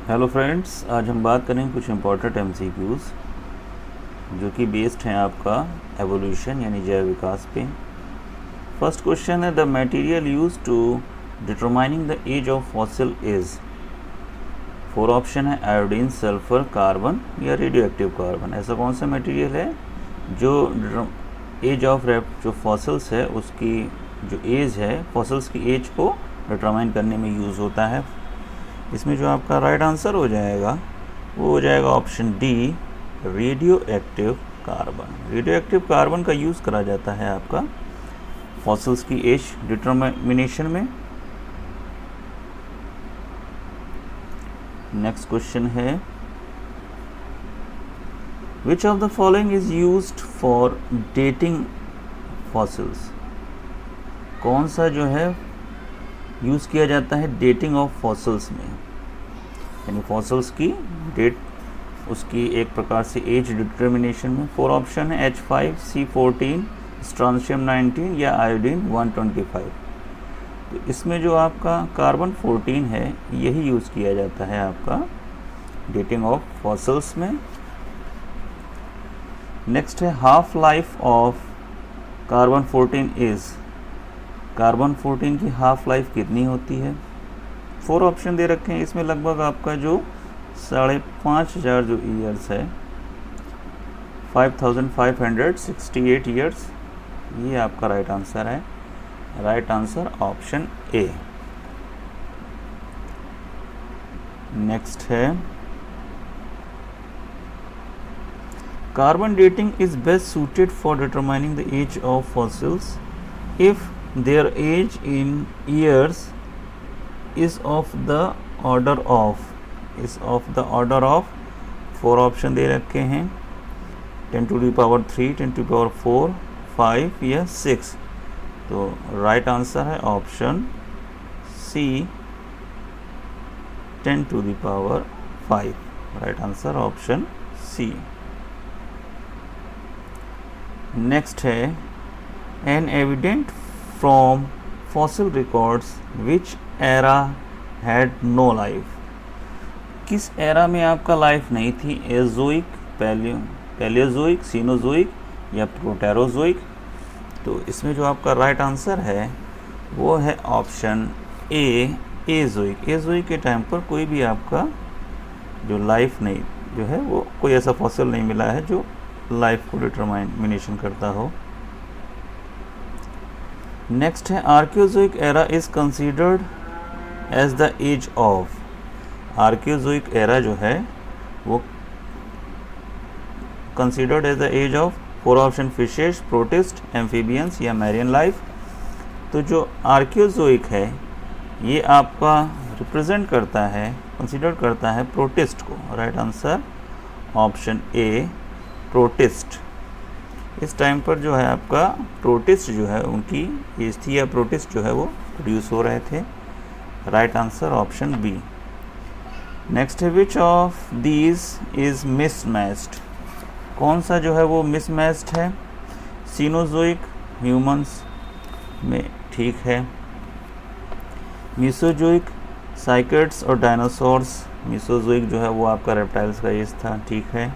Hello friends, आज हम बात करेंगे कुछ इम्पोर्टेंट एमसीक्यूज़ जो कि बेस्ड हैं आपका एवोल्यूशन यानी जैव विकास पे। फर्स्ट क्वेश्चन है the material use to determining the age of fossil is. 4 option है आयोडीन, सल्फर, कार्बन या रेडियो एक्टिव कार्बन। ऐसा कौन सा मटेरियल है जो एज ऑफ जो फॉसिल्स है उसकी जो एज है, फॉसिल्स की एज को डिटरमाइन करने में यूज़ होता है। इसमें जो आपका राइट आंसर हो जाएगा वो हो जाएगा option D, radio active carbon. Radio active carbon का यूज़ करा जाता है आपका फॉसिल्स की एज डिटरमिनेशन में। नेक्स्ट क्वेश्चन है which of the following is used for dating fossils. कौन सा जो है यूज़ किया जाता है डेटिंग ऑफ फॉसिल्स में, यानी फॉसिल्स की डेट उसकी एक प्रकार से एज डिटर्मिनेशन में। 4 ऑप्शन है H5, C14, स्ट्रॉन्शियम 19 या आयोडीन 125। तो इसमें जो आपका कार्बन 14 है यही यूज़ किया जाता है आपका डेटिंग ऑफ फॉसिल्स में। नेक्स्ट है half life of carbon 14 is. Carbon 14 की हाफ लाइफ कितनी होती है? 4 ऑप्शन दे रखे हैं, इसमें लगभग आपका जो 5,500 जो ईयर्स है 5,568 ईयर्स, ये आपका राइट आंसर है। Right answer option A. Next है carbon dating is best suited for determining the age of fossils if their age in years is of the order of 4 option दे रखे हैं 10 to the power 3, 10 to the power 4, 5 या 6। तो right answer है option C, 10 to the power 5। Right answer option C. Next है an evident from fossil records which era had no life। किस era में आपका लाइफ नहीं थी? एजोइक, पैलियोजोइक, सीनोजोइक या प्रोटेरोजोइक। तो इसमें जो आपका राइट आंसर है वो है ऑप्शन ए, एजोइक। एजोइक के टाइम पर कोई भी आपका जो लाइफ नहीं जो है वो कोई ऐसा फॉसिल नहीं मिला है जो लाइफ को डिटरमिनेशन करता हो। नेक्स्ट है Archaeozoic era is considered as the age of. Archaeozoic era जो है वो considered as the age of 4 option fishes, protist, amphibians या मैरियन लाइफ। तो जो आर्कियोजोइक है ये आपका रिप्रेजेंट करता है, कंसीडर करता है प्रोटिस्ट को। राइट आंसर ऑप्शन ए, प्रोटिस्ट। इस टाइम पर जो है आपका प्रोटिस्ट जो है उनकी एज थी या प्रोटिस्ट जो है वो प्रोड्यूस हो रहे थे। Right answer option B. Next है which of these is mismatched. कौन सा जो है वो मिसमैच्ड है? सीनोजोइक ह्यूमंस में ठीक है, मीसोजोइक साइकेड्स और डायनासोर्स। मीसोजोइक जो है वो आपका रेप्टाइल्स का एज था, ठीक है।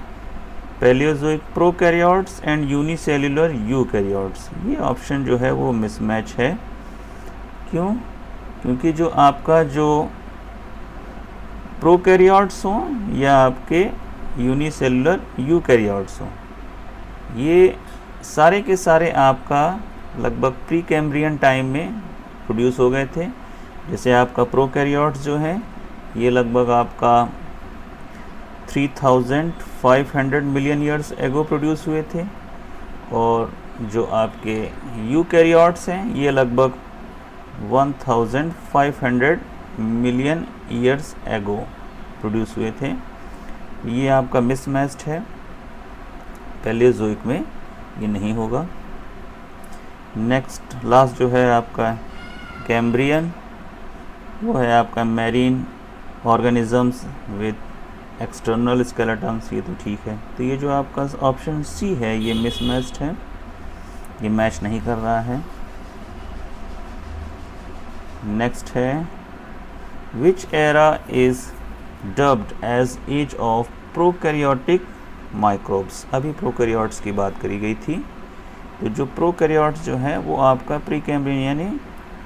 Palaeozoic prokaryotes and unicellular eukaryotes, ये ऑप्शन जो है वो मिसमैच है। क्यों? क्योंकि जो आपका जो प्रोकैरियोट्स हो या आपके यूनिसेल्युलर यूकैरियोट्स हो, ये सारे के सारे आपका लगभग प्री कैम्ब्रियन टाइम में प्रोड्यूस हो गए थे। जैसे आपका प्रोकैरियोट्स जो है ये लगभग आपका 3,500 मिलियन ईयर्स एगो प्रोड्यूस हुए थे, और जो आपके यूकैरियोट्स हैं ये लगभग 1,500 मिलियन ईयर्स एगो प्रोड्यूस हुए थे। ये आपका मिसमैच्ड है, पैलियोजोइक में ये नहीं होगा। नेक्स्ट लास्ट जो है आपका कैम्ब्रियन, वो है आपका marine organisms with external skeletons, ये तो ठीक है। तो ये जो आपका ऑप्शन सी है ये मिसमैच्ड है, ये मैच नहीं कर रहा है। नेक्स्ट है which era is dubbed as age of prokaryotic microbes. अभी प्रोकैरियोट्स की बात करी गई थी, तो जो प्रोकैरियोट्स जो है वो आपका प्री कैम्ब्रियन यानी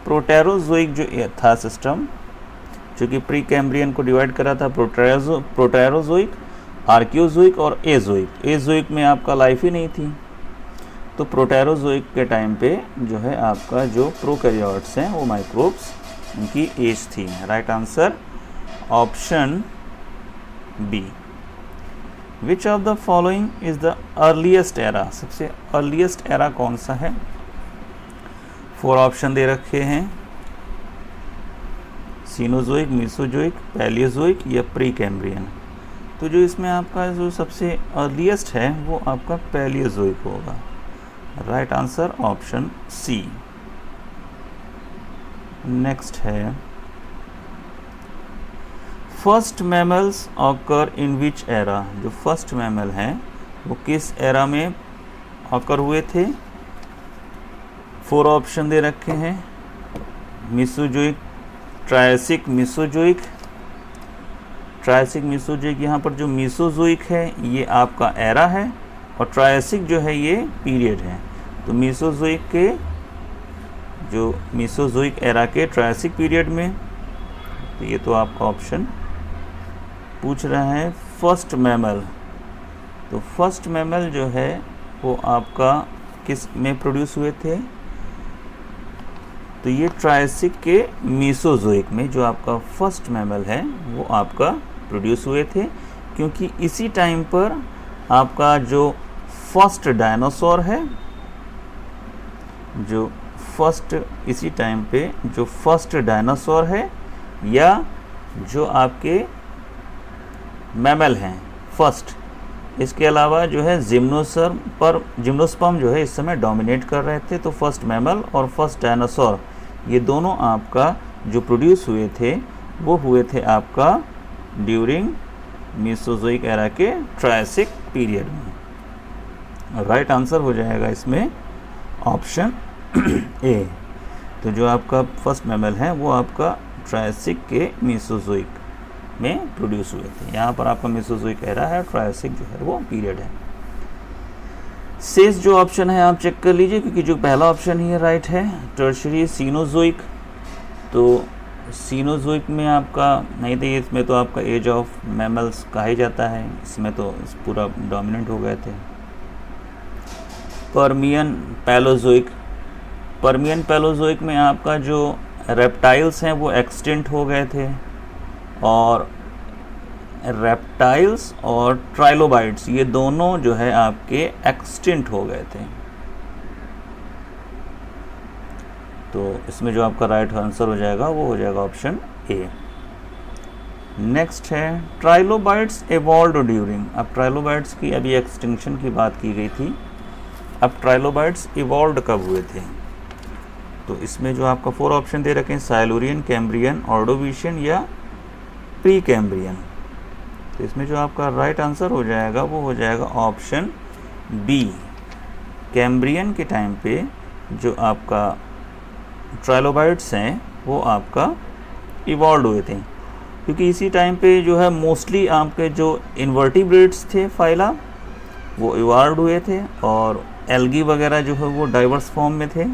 प्रोटेरोजोइक जो था सिस्टम, जो कि प्री कैम्ब्रियन को डिवाइड करा था प्रोटेरोजोइक, आर्कियोजोइक और एजोइक। एजोइक में आपका लाइफ ही नहीं थी, तो प्रोटेरोजोइक के टाइम पे जो है आपका जो प्रोकैरियोट्स हैं वो माइक्रोब्स, उनकी एज थी। Right answer option B. Which of the following is the earliest era, सबसे अर्लीस्ट एरा कौन सा है? 4 ऑप्शन दे रखे हैं, सीनोजोइक, मीसोजोइक, पैलियोजोइक या प्री कैम्ब्रियन। तो जो इसमें आपका जो सबसे अर्लीस्ट है वो आपका पैलियोजोइक होगा। Right answer option C. Next है, first mammals occur in which era. जो फर्स्ट मैमल हैं वो किस एरा में ऑकर हुए थे? 4 ऑप्शन दे रखे हैं, Mesozoic, Triassic, Mesozoic. Triassic, Mesozoic, यहाँ पर जो मीसोजोइक है ये आपका एरा है और ट्रायसिक जो है ये पीरियड है। तो मीसोजोइक के जो मीसोजोइक एरा के ट्रायसिक पीरियड में, तो ये तो आपका ऑप्शन पूछ रहा है फर्स्ट मैमल। तो फर्स्ट मैमल जो है वो आपका किस में प्रोड्यूस हुए थे? तो ये ट्रायसिक के मीसोजोइक में जो आपका फर्स्ट मैमल है वो आपका प्रोड्यूस हुए थे, क्योंकि इसी टाइम पर आपका जो फर्स्ट डायनासोर है, जो फर्स्ट इसी टाइम पे जो फर्स्ट डायनासोर है या जो आपके मैमल हैं फर्स्ट, इसके अलावा जो है जिम्नोस्पर्म जो है इस समय डोमिनेट कर रहे थे। तो फर्स्ट मैमल और फर्स्ट डायनासोर ये दोनों आपका जो प्रोड्यूस हुए थे वो हुए थे आपका ड्यूरिंग मीसोजोइक एरा के ट्रायसिक पीरियड में। राइट आंसर हो जाएगा इसमें ऑप्शन ए। तो जो आपका फर्स्ट मैमल है वो आपका ट्रायसिक के मीसोजोइक में प्रोड्यूस हुए थे। यहाँ पर आपका मीसोजोइक एरा है, ट्रायसिक जो है वो पीरियड है। शेष जो ऑप्शन है आप चेक कर लीजिए, क्योंकि जो पहला ऑप्शन ही राइट है टर्शरी सीनोजोइक। तो सीनोजोइक में आपका नहीं थे, इसमें तो आपका एज ऑफ मैमल्स कहा ही जाता है, इसमें तो पूरा डोमिनेंट हो गए थे। पर्मियन पैलोजोइक, पर्मियन पैलोजोइक में आपका जो रेप्टाइल्स हैं वो एक्सटिंक्ट हो गए थे, और रेप्टाइल्स और ट्राइलोबाइट्स ये दोनों जो है आपके एक्सटिंक्ट हो गए थे। तो इसमें जो आपका राइट आंसर हो जाएगा वो हो जाएगा ऑप्शन ए। नेक्स्ट है ट्राइलोबाइट्स इवॉल्व्ड ड्यूरिंग। अब ट्राइलोबाइट्स की अभी एक्सटिंक्शन की बात की गई थी, अब ट्राइलोबाइट्स इवॉल्व्ड कब हुए थे? तो इसमें जो आपका 4 ऑप्शन दे रखे हैं, साइलूरियन, कैम्ब्रियन, ऑर्डोविशियन या प्री कैम्ब्रियन। तो इसमें जो आपका राइट आंसर हो जाएगा वो हो जाएगा ऑप्शन बी। कैम्ब्रियन के टाइम पे जो आपका ट्राइलोबाइट्स हैं वो आपका इवॉल्व हुए थे, क्योंकि इसी टाइम पे जो है मोस्टली आपके जो इन्वर्टिब्रेट्स थे फाइला वो इवॉल्व हुए थे, और एल्गी वगैरह जो है वो डाइवर्स फॉर्म में थे।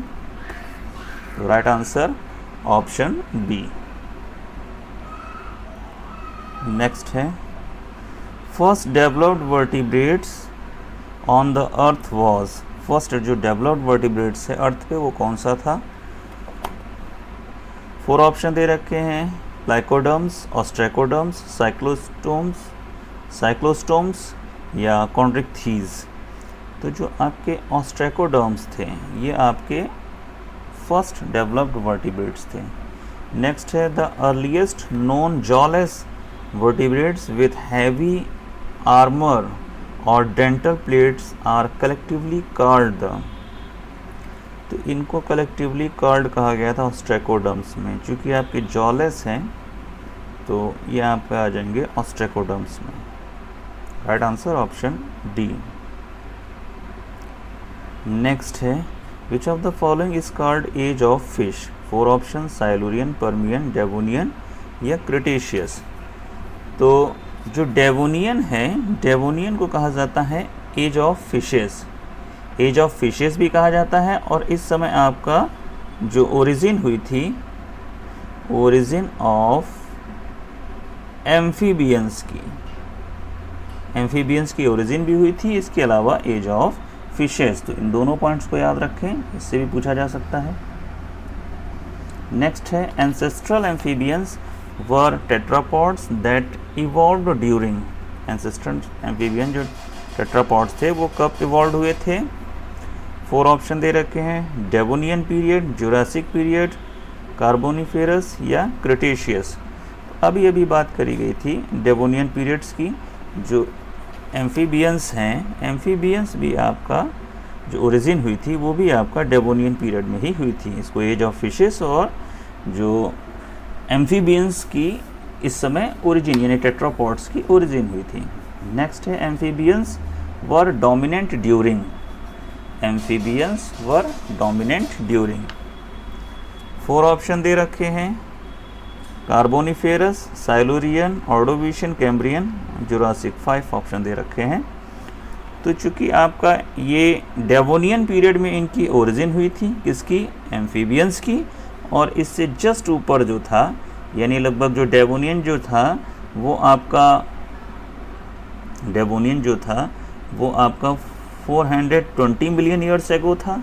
Right answer option B. Next है first developed vertebrates on the earth was. First जो डेवलप्ड वर्टिब्रेट्स है अर्थ पे वो कौन सा था? 4 ऑप्शन दे रखे हैं, प्लाइकोडर्म्स, ऑस्ट्रेकोडर्म्स, साइक्लोस्टोम्स या कॉन्ड्रिक्थीज। तो जो आपके ऑस्ट्रेकोडर्म्स थे ये आपके फर्स्ट डेवलप्ड वर्टिब्रेट्स थे। नेक्स्ट है the earliest known jawless vertebrates with heavy armour और dental plates are collectively called. तो इनको कलेक्टिवली कॉल्ड कहा गया था ऑस्ट्रेकोडर्म्स में, चूँकि आपके जॉलेस हैं तो ये आपके आ जाएंगे ऑस्ट्रेकोडर्म्स में। Right answer option D. Next है which of the following is called age of fish. 4 option, Silurian, Permian, Devonian या क्रिटेशियस। तो जो डेवोनियन है, डेवोनियन को कहा जाता है age of fishes, age of fishes भी कहा जाता है। और इस समय आपका जो ओरिजिन हुई थी, ओरिजिन ऑफ एम्फीबियंस की, एम्फीबियंस की ओरिजिन भी हुई थी, इसके अलावा एज ऑफ फिशेस। तो इन दोनों पॉइंट्स को याद रखें, इससे भी पूछा जा सकता है। नेक्स्ट है ancestral amphibians were tetrapods that evolved during, ancestral amphibian जो टेट्रापॉड्स थे वो कब इवॉल्व हुए थे। 4 ऑप्शन दे रखे हैं, Devonian period, Jurassic period, Carboniferous या क्रिटेशियस। अभी बात करी गई थी डेवोनियन पीरियड्स की। जो एम्फीबियंस हैं, एम्फीबियंस भी आपका जो ओरिजिन हुई थी वो भी आपका डेवोनियन पीरियड में ही हुई थी। इसको एज ऑफ फिशेस और जो एम्फीबियंस की इस समय ओरिजिन यानी टेट्रापॉड्स की ओरिजिन हुई थी। नेक्स्ट है amphibians were dominant during, amphibians were dominant during. 4 option दे रखे हैं, Carboniferous, Silurian, Ordovician, Cambrian, Jurassic. 5 option दे रखे हैं। तो चूंकि आपका ये डेवोनियन पीरियड में इनकी ओरिजिन हुई थी, किसकी, एम्फीबियंस की, और इससे जस्ट ऊपर जो था यानी लगभग जो डेवोनियन जो था वो आपका, डेवोनियन जो था वो आपका 420 मिलियन ईयर्स एगो था।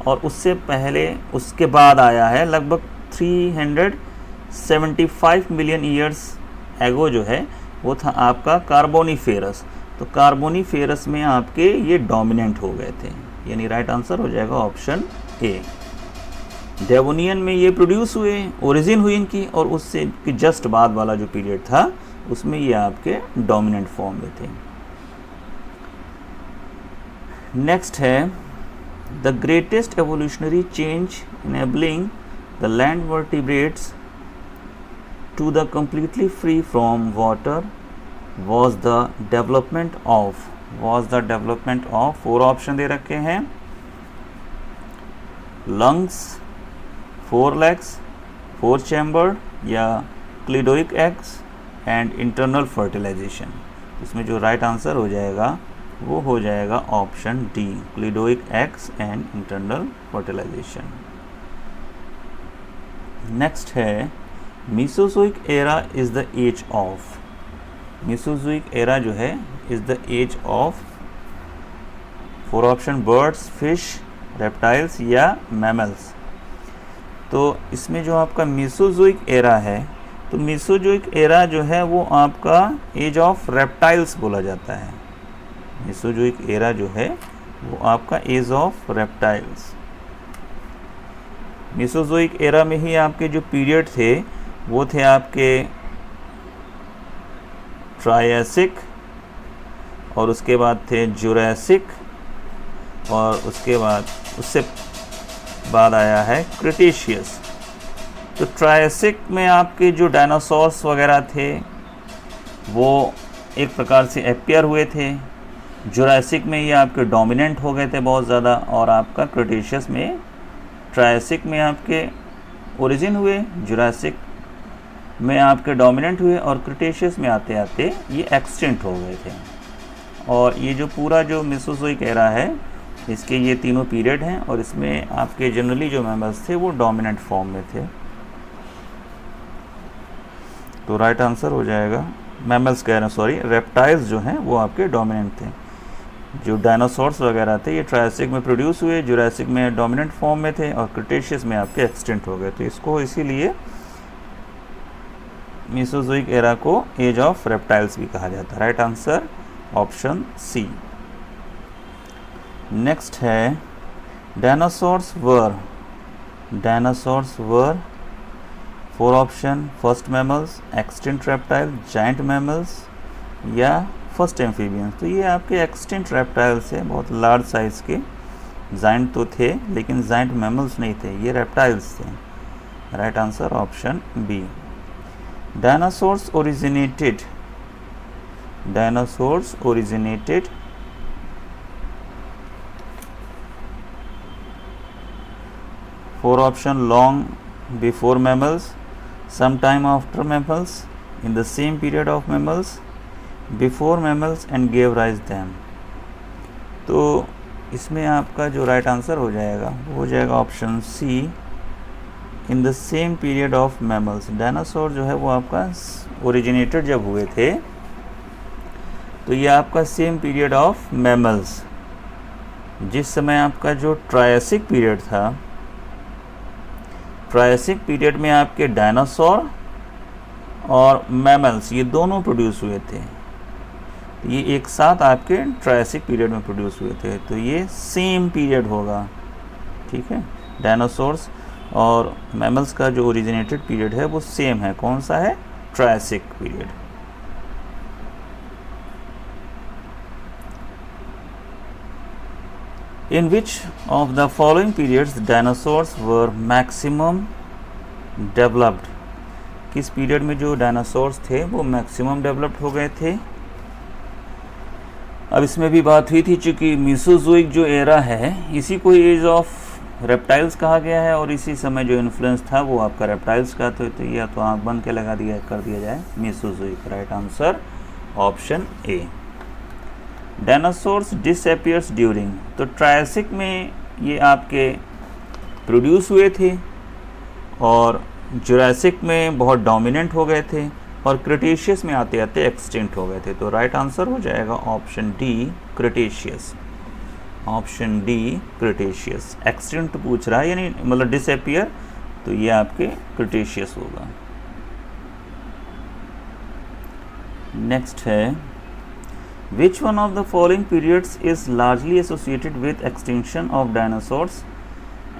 और उससे पहले उसके बाद आया है लगभग 375 मिलियन ईयर्स एगो जो है वो था आपका कार्बोनिफेरस। तो कार्बोनिफेरस में आपके ये डोमिनेंट हो गए थे, यानी राइट आंसर हो जाएगा ऑप्शन ए। डेवोनियन में ये प्रोड्यूस हुए, ओरिजिन हुई इनकी, और उससे जस्ट बाद वाला जो पीरियड था उसमें ये आपके डोमिनेंट फॉर्म में थे। नेक्स्ट है the greatest evolutionary change enabling the land vertebrates to the completely free from water was the development of, 4 option दे रखे हैं, lungs, 4 legs, 4 chambered या cleidoic eggs and internal fertilisation. इसमें जो राइट आंसर हो जाएगा वो हो जाएगा option D, cleidoic eggs and internal fertilisation. Next है Mesozoic era is the age of, Mesozoic era जो है is the age of 4 option, birds, fish, reptiles या mammals। तो इसमें जो आपका Mesozoic era है, तो Mesozoic era जो है वो आपका age of reptiles बोला जाता है। Mesozoic era जो है वो आपका age of reptiles। Mesozoic era में ही आपके जो पीरियड थे वो थे आपके ट्रायसिक, और उसके बाद थे जुरासिक, और उसके बाद उससे बाद आया है क्रिटेशियस। तो ट्रायसिक में आपके जो डायनासोर्स वगैरह थे वो एक प्रकार से अपीयर हुए थे, जुरासिक में ये आपके डोमिनेंट हो गए थे बहुत ज़्यादा, और आपका क्रिटेशियस में, ट्रायसिक में आपके ओरिजिन हुए, जुरासिक में आपके डोमिनेंट हुए, और क्रिटेशियस में आते आते ये एक्सटिंक्ट हो गए थे। और ये जो पूरा जो मेसोजोइक एरा है इसके ये तीनों पीरियड हैं, और इसमें आपके जनरली जो मैमल्स थे वो डोमिनेंट फॉर्म में थे। तो राइट आंसर हो जाएगा, मैमल्स कह रहे हैं सॉरी, रेप्टाइल्स जो हैं वो आपके डोमिनेंट थे। जो डायनासोर्स वगैरह थे ये ट्रायसिक में प्रोड्यूस हुए, जुरासिक में डोमिनेंट फॉर्म में थे, और क्रिटेशियस में आपके एक्सटिंक्ट हो गए। तो इसको इसीलिए मेसोजोइक एरा को एज ऑफ रेप्टाइल्स भी कहा जाता है। Right answer option C. Next है dinosaurs were, 4 option, first mammals, extinct reptile, giant mammals या फर्स्ट एम्फीबियंस। तो ये आपके एक्सटिंक्ट रेप्टाइल्स है, बहुत लार्ज साइज के। जायंट तो थे लेकिन जायंट मैमल्स नहीं थे, ये रेप्टाइल्स थे। Right answer option B. Dinosaurs originated 4 option, long before mammals, sometime after mammals in the same period of mammals, before mammals and gave rise them। तो इसमें आपका जो राइट आंसर हो जाएगा वो हो जाएगा option C, in the same period of mammals. Dinosaur जो है वो आपका ओरिजिनेटेड जब हुए थे तो ये आपका सेम पीरियड ऑफ मैमल्स, जिस समय आपका जो ट्रायसिक पीरियड था, ट्रायसिक पीरियड में आपके डायनासोर और मैमल्स ये दोनों प्रोड्यूस हुए थे। ये एक साथ आपके ट्रायसिक पीरियड में प्रोड्यूस हुए थे, तो ये सेम पीरियड होगा। ठीक है, डायनासोर्स और मैमल्स का जो ओरिजिनेटेड पीरियड है वो सेम है। कौन सा है? Triassic period. In which of the following periods dinosaurs were maximum developed? किस पीरियड में जो डायनासोर्स थे वो मैक्सिमम डेवलप्ड हो गए थे? अब इसमें भी बात हुई थी, चूँकि मीसोजोइक जो एरा है इसी को एज ऑफ रेप्टाइल्स कहा गया है, और इसी समय जो इन्फ्लुएंस था वो आपका रेप्टाइल्स का। तो ये तो आँख बंद के लगा दिया कर दिया जाए, मीसोजोइक। राइट आंसर ऑप्शन ए। डायनासोर्स डिसअपियर्स ड्यूरिंग, तो ट्रायसिक में ये आपके प्रोड्यूस हुए थे और जुरासिक में बहुत डोमिनेंट हो गए थे और क्रिटेशियस में आते आते एक्सटिंक्ट हो गए थे। तो राइट आंसर हो जाएगा option D, Cretaceous. Option D, Cretaceous. Extinct पूछ रहा है यानी मतलब डिसअपियर, तो ये आपके क्रिटेशियस होगा। नेक्स्ट है, which one of the following periods is largely associated with extinction of dinosaurs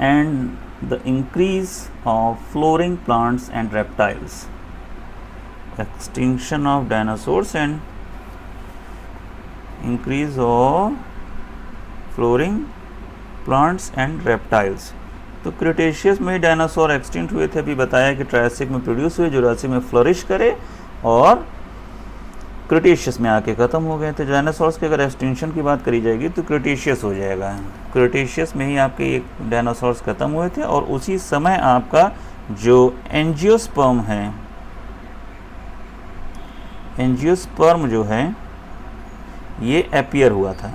and the increase of flowering plants and reptiles? Extinction of dinosaurs and increase of flowering plants and reptiles। तो Cretaceous में dinosaur extinct हुए थे, अभी बताया कि Triassic में produce हुए, Jurassic में फ्लरिश करे और क्रिटेशियस में आके ख़त्म हो गए थे। डायनासोर्स के अगर एक्सटिंक्शन की बात करी जाएगी तो क्रिटेशियस हो जाएगा। क्रिटेशियस में ही आपके एक डायनासोर्स ख़त्म हुए थे और उसी समय आपका जो एंजियोस्पर्म है, एंजियोस्पर्म जो है ये अपीयर हुआ था।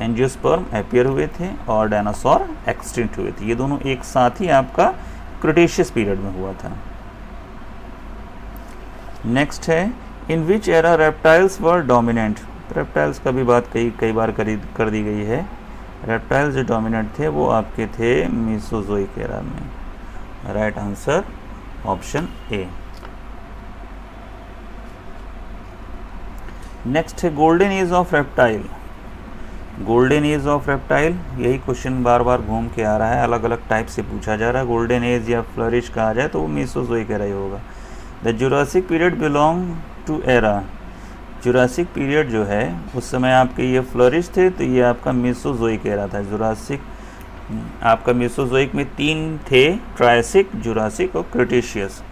एंजियोस्पर्म अपीयर हुए थे और डायनासोर एक्सटिंक्ट हुए थे। ये दोनों एक साथ ही आपका क्रिटेशियस पीरियड में हुआ था। नेक्स्ट है, in which era reptiles were dominant? Reptiles का भी बात कई बार कर दी गई है। रेप्टाइल्स जो डोमिनेंट थे वो आपके थे मीसोजोइक एरा में। Right answer option A. Next है, golden age of reptile. Golden age of reptile, यही क्वेश्चन बार बार घूम के आ रहा है, अलग अलग टाइप से पूछा जा रहा है। गोल्डन एज या फ्लरिश कहा जाए तो वो मीसोजोइक एरा ही होगा। The Jurassic period belong to era, Jurassic period जो है उस समय आपके ये फ्लरिश थे, तो ये आपका मीसोजोइक एरा था। जुरासिक आपका मीसोजोइक में 3 थे, ट्रायसिक, जुरासिक और क्रिटेशियस।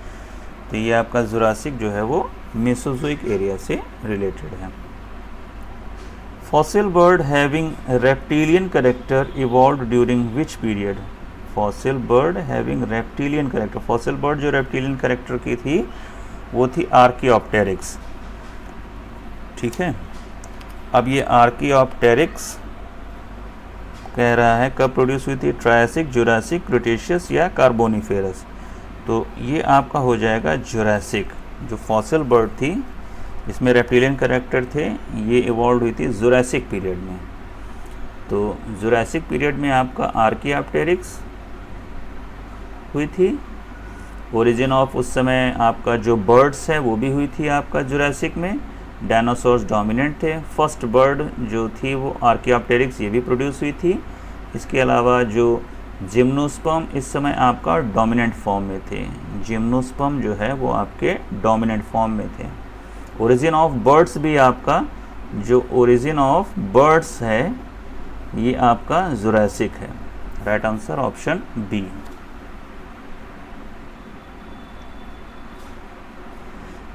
तो ये आपका जुरासिक जो है वो मीसोजोइक एरिया से रिलेटेड है। Fossil bird having reptilian character evolved during which period? Fossil bird having reptilian character, fossil bird जो रेप्टिलियन कैरेक्टर की थी वो थी आर्कियोप्टेरिक्स। ठीक है, अब ये आर्कियोप्टेरिक्स कह रहा है कब प्रोड्यूस हुई थी? ट्रायसिक, जुरासिक, क्रिटेशियस या कार्बोनिफेरस? तो ये आपका हो जाएगा जुरासिक। जो फॉसिल बर्ड थी इसमें रेप्टिलियन कैरेक्टर थे, ये इवॉल्व हुई थी जुरासिक पीरियड में। तो जुरासिक पीरियड में आपका आर्कियोप्टेरिक्स हुई थी। ओरिजिन ऑफ उस समय आपका जो बर्ड्स है वो भी हुई थी आपका जुरासिक में। डायनासोर्स डोमिनेंट थे। फर्स्ट बर्ड जो थी वो आर्कियोप्टेरिक्स, ये भी प्रोड्यूस हुई थी। इसके अलावा जो जिम्नोस्पर्म इस समय आपका डोमिनेंट फॉर्म में थे। जिम्नोस्पर्म जो है वो आपके डोमिनेंट फॉर्म में थे। ओरिजिन ऑफ बर्ड्स भी आपका जो ओरिजिन ऑफ बर्ड्स है ये आपका जुरासिक है। Right answer option B.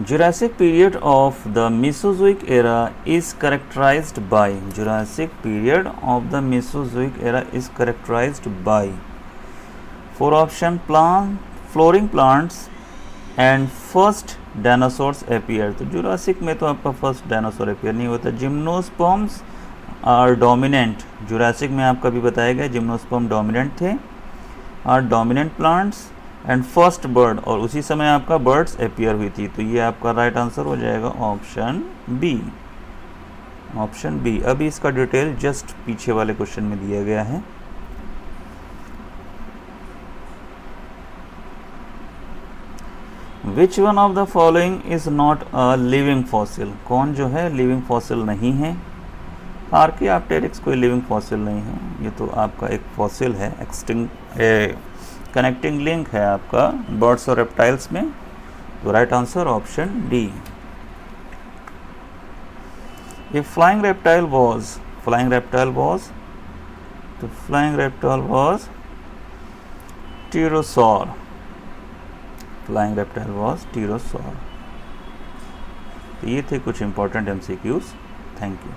Jurassic period of the Mesozoic era is characterized by, Jurassic period of the Mesozoic era is characterized by 4 option: plant, flowering plants, and first dinosaurs appear, तो Jurassic में तो आपका first dinosaur appear नहीं होता। Gymnosperms are dominant, Jurassic में आपका भी बताया गया जिम्नोस्पर्म डोमिनेंट थे, are dominant plants and first bird, और उसी समय आपका बर्ड्स अपीयर हुई थी, तो ये आपका राइट आंसर हो जाएगा ऑप्शन बी, ऑप्शन बी। अभी इसका डिटेल जस्ट पीछे वाले क्वेश्चन में दिया गया है। Which one of the following is not a living fossil, कौन जो है लिविंग फॉसिल नहीं है। आर्कियोप्टेरिक्स कोई लिविंग फॉसिल नहीं है, ये तो आपका एक फॉसिल है, कनेक्टिंग लिंक है आपका बर्ड्स और रेप्टाइल्स में, तो right answer option D. A flying reptile was, flying reptile was, the flying reptile was pterosaur, flying reptile was pterosaur। तो ये थे कुछ इंपॉर्टेंट MCQs। Thank you.